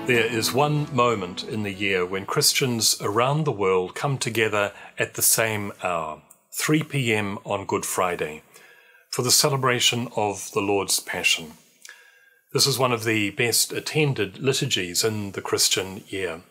There is one moment in the year when Christians around the world come together at the same hour, 3 p.m. on Good Friday, for the celebration of the Lord's Passion. This is one of the best attended liturgies in the Christian year,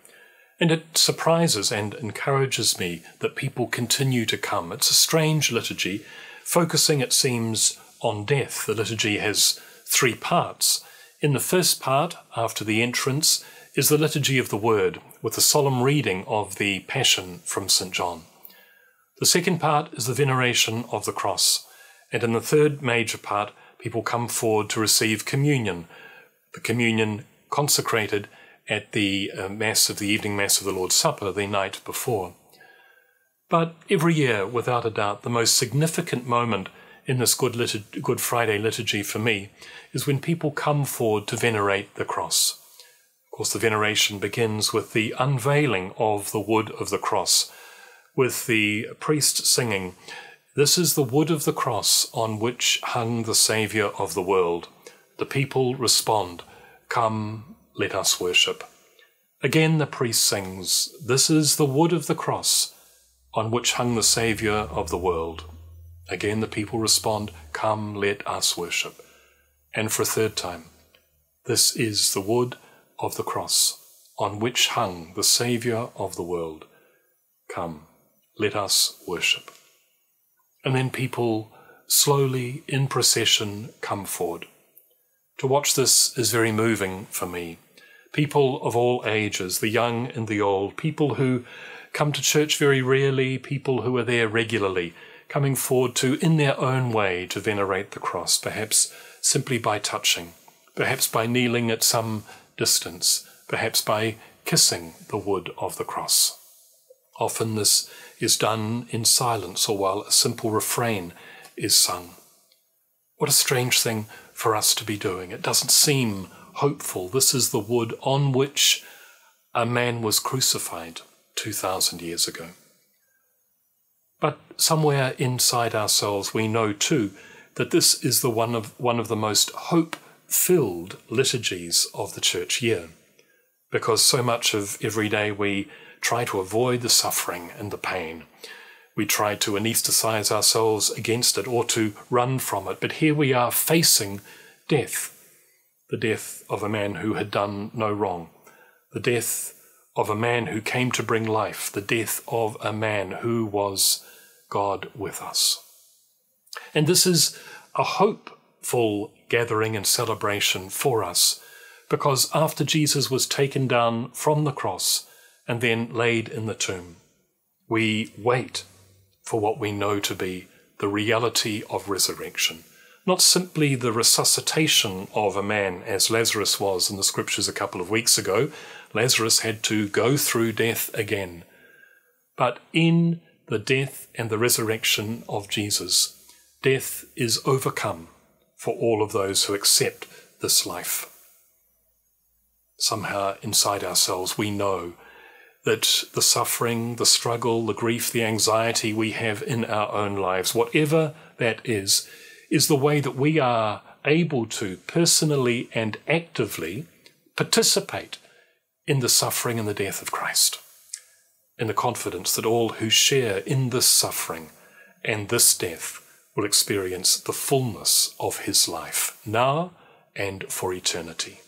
and it surprises and encourages me that people continue to come. It's a strange liturgy, focusing, it seems, on death. The liturgy has 3 parts. In the first part, after the entrance, is the liturgy of the Word, with the solemn reading of the Passion from St. John. The second part is the veneration of the cross, and in the third major part, people come forward to receive communion, the communion consecrated at the Mass of the evening Mass of the Lord's Supper the night before. But every year, without a doubt, the most significant moment in this Good Friday liturgy for me is when people come forward to venerate the cross. Of course, the veneration begins with the unveiling of the wood of the cross, with the priest singing, "This is the wood of the cross on which hung the Saviour of the world." The people respond, "Come, let us worship." Again the priest sings, "This is the wood of the cross on which hung the Saviour of the world." Again the people respond, "Come, let us worship." And for a third time, "This is the wood of the cross on which hung the Saviour of the world. Come, let us worship." And then people slowly, in procession, come forward. To watch this is very moving for me. People of all ages, the young and the old, people who come to church very rarely, people who are there regularly, coming forward to, in their own way, to venerate the cross, perhaps simply by touching, perhaps by kneeling at some distance, perhaps by kissing the wood of the cross. Often this is done in silence or while a simple refrain is sung. What a strange thing for us to be doing. It doesn't seem hopeful. This is the wood on which a man was crucified 2,000 years ago. But somewhere inside ourselves we know too that this is the one of the most hope-filled liturgies of the church year, because so much of every day we try to avoid the suffering and the pain. We try to anesthetize ourselves against it or to run from it. But here we are facing death, the death of a man who had done no wrong, the death of a man who came to bring life, the death of a man who was God with us. And this is a hopeful gathering and celebration for us, because after Jesus was taken down from the cross and then laid in the tomb, we wait for what we know to be the reality of resurrection. Not simply the resuscitation of a man as Lazarus was in the scriptures a couple of weeks ago. Lazarus had to go through death again. But in the death and the resurrection of Jesus, death is overcome for all of those who accept this life. Somehow inside ourselves we know that the suffering, the struggle, the grief, the anxiety we have in our own lives, whatever that is the way that we are able to personally and actively participate in the suffering and the death of Christ, in the confidence that all who share in this suffering and this death will experience the fullness of his life, now and for eternity.